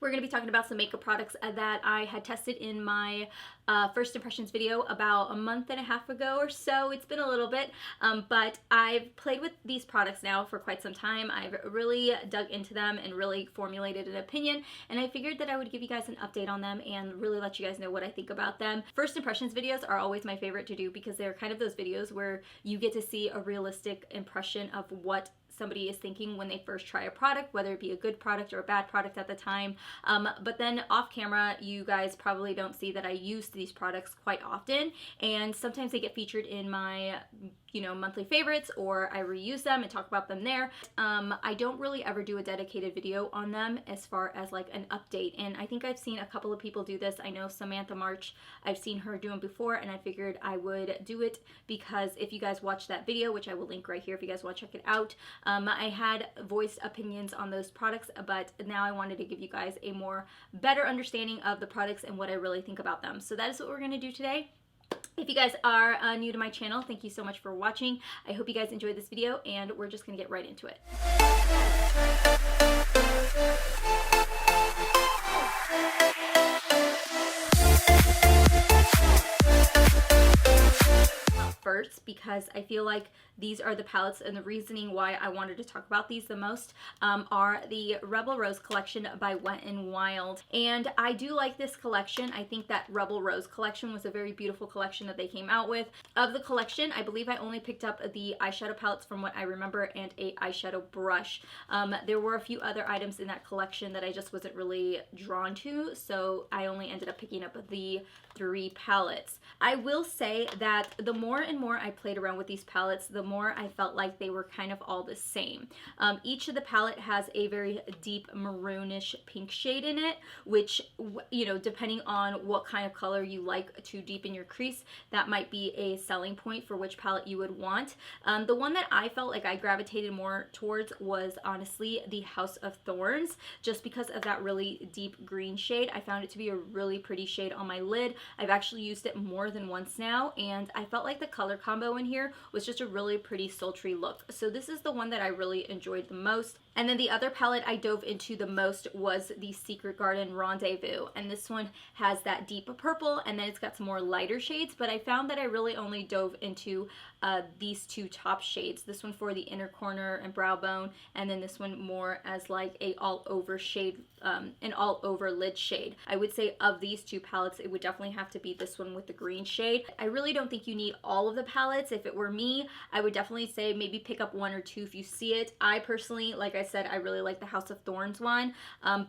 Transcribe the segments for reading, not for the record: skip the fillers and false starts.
we're going to be talking about some makeup products that I had tested in my first impressions video about a month and a half ago or so. It's been a little bit, but I've played with these products now for quite some time. I've really dug into them and really formulated an opinion, and I figured that I would give you guys an update on them and really let you guys know what I think about them. First impressions videos are always my favorite to do because they're kind of those videos where you get to see a realistic impression of what somebody is thinking when they first try a product, whether it be a good product or a bad product at the time. But then off camera, you guys probably don't see that I use these products quite often, and sometimes they get featured in my monthly favorites, or I reuse them and talk about them there. I don't really ever do a dedicated video on them as far as like an update, and I think I've seen a couple of people do this. I know Samantha March, I've seen her do them before, and I figured I would do it because if you guys watch that video, which I will link right here if you guys want to check it out, I had voiced opinions on those products, but now I wanted to give you guys a better understanding of the products and what I really think about them. So that is what we're going to do today. If you guys are new to my channel, thank you so much for watching. I hope you guys enjoyed this video, and we're just going to get right into it. First, because I feel like these are the palettes, and the reasoning why I wanted to talk about these the most are the Rebel Rose collection by Wet n Wild. And I do like this collection. I think that Rebel Rose collection was a very beautiful collection that they came out with. Of the collection, I believe I only picked up the eyeshadow palettes from what I remember and a eyeshadow brush. There were a few other items in that collection that I just wasn't really drawn to, so I only ended up picking up the 3 palettes. I will say that the more and more I played around with these palettes, the more I felt like they were kind of all the same. Each of the palette has a very deep maroonish pink shade in it, which, depending on what kind of color you like to deepen your crease, that might be a selling point for which palette you would want. The one that I felt like I gravitated more towards was honestly the House of Thorns, just because of that really deep green shade. I found it to be a really pretty shade on my lid. I've actually used it more than once now, and I felt like the color combo in here was just a really pretty sultry look. So this is the one that I really enjoyed the most. And then the other palette I dove into the most was the Secret Garden Rendezvous, and this one has that deep purple, and then it's got some more lighter shades, but I found that I really only dove into these 2 top shades. This one for the inner corner and brow bone, and then this one more as like a all over shade, an all over lid shade. I would say of these 2 palettes, it would definitely have to be this one with the green shade. I really don't think you need all of the palettes. If it were me, I would definitely say maybe pick up 1 or 2 if you see it. I personally, like I said, I really like the House of Thorns one,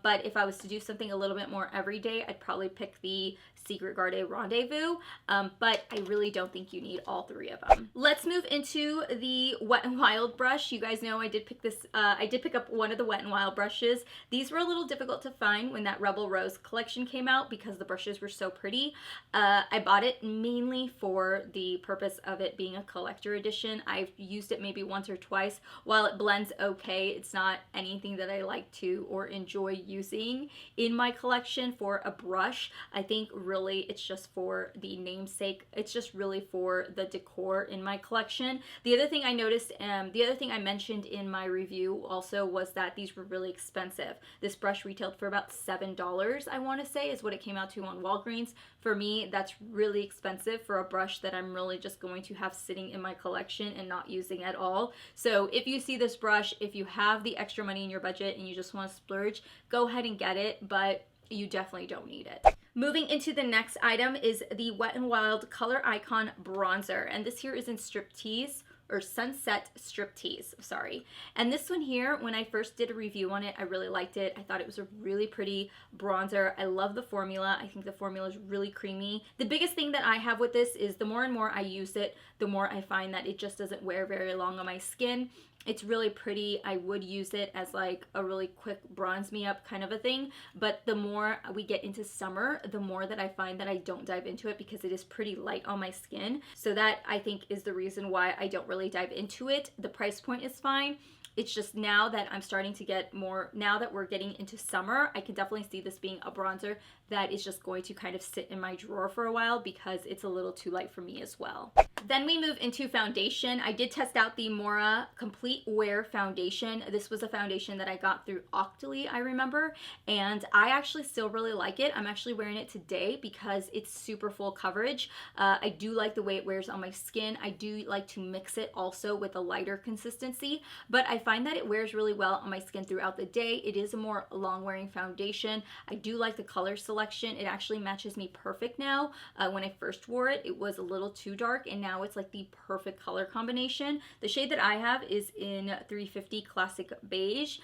but if I was to do something a little bit more everyday, I'd probably pick the Secret Garden Rendezvous, but I really don't think you need all 3 of them. Let's move into the Wet n Wild brush. You guys know I did pick this, I did pick up one of the Wet n Wild brushes. These were a little difficult to find when that Rebel Rose collection came out because the brushes were so pretty. I bought it mainly for the purpose of it being a collector edition. I've used it maybe once or twice. While it blends okay, it's not anything that I like to or enjoy using in my collection for a brush. I think really it's just for the namesake. It's just really for the decor in my collection. The other thing I noticed, the other thing I mentioned in my review also was that these were really expensive. This brush retailed for about $7, I want to say, is what it came out to on Walgreens. For me, that's really expensive for a brush that I'm really just going to have sitting in my collection and not using at all. So if you see this brush, if you have the extra money in your budget and you just want to splurge, go ahead and get it, but you definitely don't need it. Moving into the next item is the Wet n Wild Color Icon Bronzer, and this here is in Striptease, or Sunset Striptease, sorry. And this one here, when I first did a review on it, I really liked it. I thought it was a really pretty bronzer. I love the formula. I think the formula is really creamy. The biggest thing that I have with this is the more and more I use it, the more I find that it just doesn't wear very long on my skin. It's really pretty. I would use it as like a really quick bronze me up kind of a thing, but the more we get into summer, the more that I find that I don't dive into it because it is pretty light on my skin. So that I think is the reason why I don't really dive into it. The price point is fine. It's just now that I'm starting to get more, now that we're getting into summer, I can definitely see this being a bronzer that is just going to kind of sit in my drawer for a while because it's a little too light for me as well. Then we move into foundation. I did test out the MOIRA Complete Wear Foundation. This was a foundation that I got through Octoly, I remember, and I actually still really like it. I'm actually wearing it today because it's super full coverage. I do like the way it wears on my skin. I do like to mix it also with a lighter consistency, but I find that it wears really well on my skin throughout the day. It is a more long-wearing foundation. I do like the color selection. It actually matches me perfect now. When I first wore it, it was a little too dark, and now it's like the perfect color combination. The shade that I have is in 350 Classic Beige,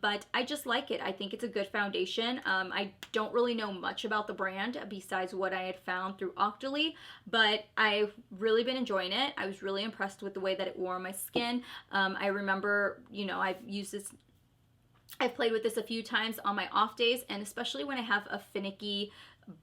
but I just like it. I think it's a good foundation. I don't really know much about the brand besides what I had found through Octoly, but I've really been enjoying it. I was really impressed with the way that it wore on my skin. I remember, you know, I've played with this a few times on my off days, and especially when I have a finicky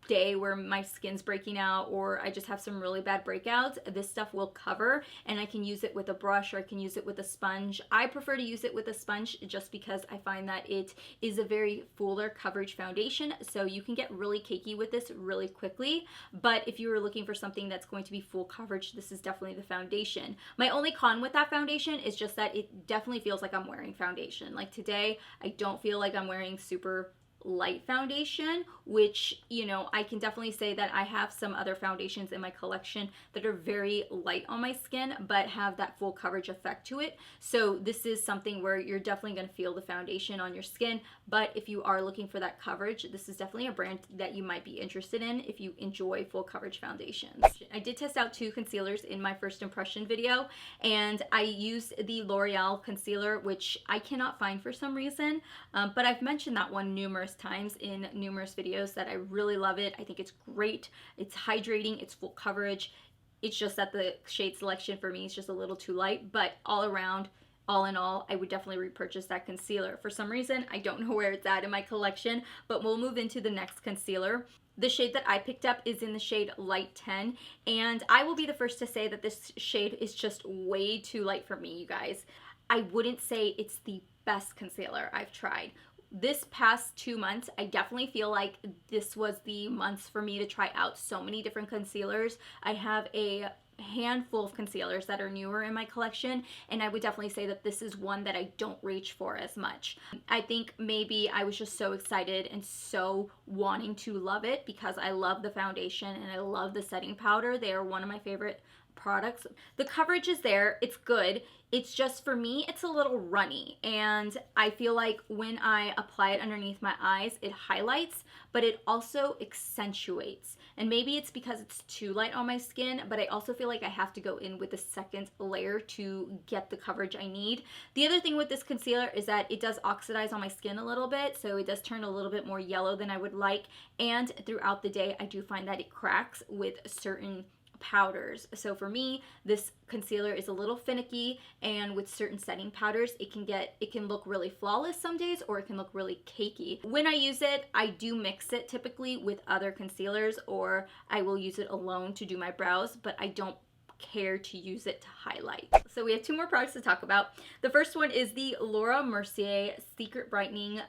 day where my skin's breaking out or I just have some really bad breakouts, this stuff will cover, and I can use it with a brush or I can use it with a sponge. I prefer to use it with a sponge just because I find that it is a very fuller coverage foundation, so you can get really cakey with this really quickly. But if you were looking for something that's going to be full coverage, this is definitely the foundation. My only con with that foundation is just that it definitely feels like I'm wearing foundation. Like today, I don't feel like I'm wearing super light foundation, which, you know, I can definitely say that I have some other foundations in my collection that are very light on my skin but have that full coverage effect to it. So this is something where you're definitely going to feel the foundation on your skin, but if you are looking for that coverage, this is definitely a brand that you might be interested in if you enjoy full coverage foundations. I did test out 2 concealers in my first impression video, and I used the L'Oreal concealer, which I cannot find for some reason, but I've mentioned that one numerous times in numerous videos that I really love it. I think it's great. It's hydrating, it's full coverage. It's just that the shade selection for me is just a little too light, but all around, all in all, I would definitely repurchase that concealer. For some reason, I don't know where it's at in my collection, but we'll move into the next concealer. The shade that I picked up is in the shade Light 10, and I will be the first to say that this shade is just way too light for me, you guys. I wouldn't say it's the best concealer I've tried. This past 2 months, I definitely feel like this was the months for me to try out so many different concealers. I have a handful of concealers that are newer in my collection, and I would definitely say that this is one that I don't reach for as much. I think maybe I was just so excited and so wanting to love it because I love the foundation and I love the setting powder. They are one of my favorite products. The coverage is there, it's good. It's just, for me, it's a little runny, and I feel like when I apply it underneath my eyes, it highlights, but it also accentuates. And maybe it's because it's too light on my skin, but I also feel like I have to go in with a second layer to get the coverage I need. The other thing with this concealer is that it does oxidize on my skin a little bit, so it does turn a little bit more yellow than I would like, and throughout the day, I do find that it cracks with certain powders. So for me, this concealer is a little finicky, and with certain setting powders, it can look really flawless some days, or it can look really cakey. When I use it, I do mix it typically with other concealers, or I will use it alone to do my brows, but I don't care to use it to highlight. So we have 2 more products to talk about. The first one is the Laura Mercier Secret Brightening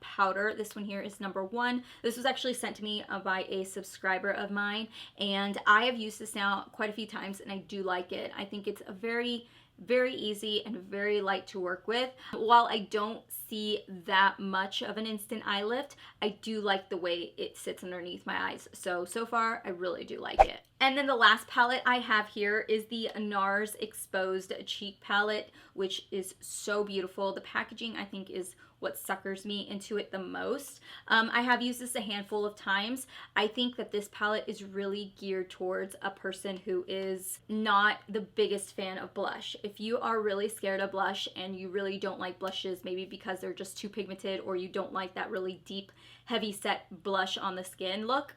Powder. This one here is number 1. This was actually sent to me by a subscriber of mine, and I have used this now quite a few times, and I do like it. I think it's a very easy and very light to work with. While I don't see that much of an instant eye lift, I do like the way it sits underneath my eyes. So far, I really do like it. And then the last palette I have here is the Nars Exposed Cheek Palette, which is so beautiful. The packaging, I think, is what suckers me into it the most. I have used this a handful of times. I think that this palette is really geared towards a person who is not the biggest fan of blush. If you are really scared of blush and you really don't like blushes, maybe because they're just too pigmented, or you don't like that really deep, heavy set blush on the skin look,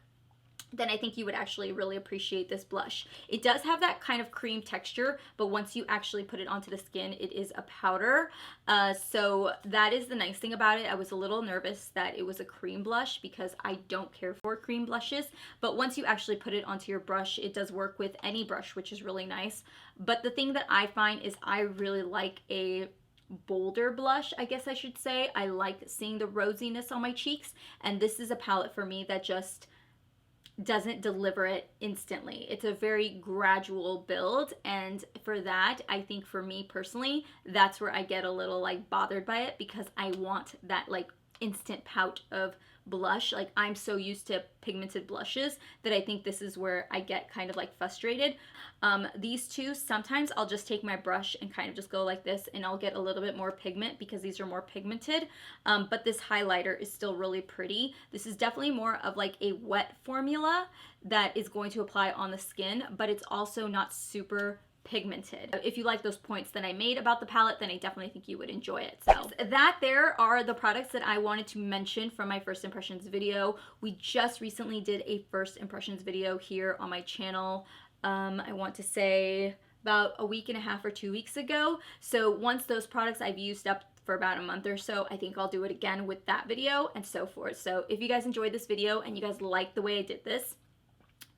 then I think you would actually really appreciate this blush. It does have that kind of cream texture, but once you actually put it onto the skin, it is a powder. So that is the nice thing about it. I was a little nervous that it was a cream blush because I don't care for cream blushes, but once you actually put it onto your brush, it does work with any brush, which is really nice. But the thing that I find is I really like a bolder blush, I guess I should say. I like seeing the rosiness on my cheeks, and this is a palette for me that just doesn't deliver it instantly. It's a very gradual build, and for that, I think for me personally, that's where I get a little like bothered by it, because I want that like instant pout of blush. Like, I'm so used to pigmented blushes that I think this is where I get kind of like frustrated. These two, sometimes I'll just take my brush and kind of just go like this, and I'll get a little bit more pigment because these are more pigmented. But this highlighter is still really pretty. This is definitely more of like a wet formula that is going to apply on the skin, but it's also not super pigmented. If you like those points that I made about the palette, then I definitely think you would enjoy it. So that there are the products that I wanted to mention from my first impressions video. We just recently did a first impressions video here on my channel. I want to say about a week and a half or 2 weeks ago. So once those products I've used up for about a month or so, I think I'll do it again with that video and so forth. So if you guys enjoyed this video and you guys like the way I did this,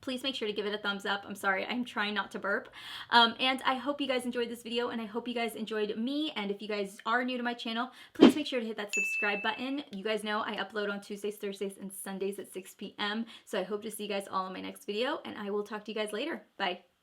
please make sure to give it a thumbs up. I'm sorry, I'm trying not to burp. And I hope you guys enjoyed this video, and I hope you guys enjoyed me. And if you guys are new to my channel, please make sure to hit that subscribe button. You guys know I upload on Tuesdays, Thursdays, and Sundays at 6 p.m. So I hope to see you guys all in my next video, and I will talk to you guys later. Bye.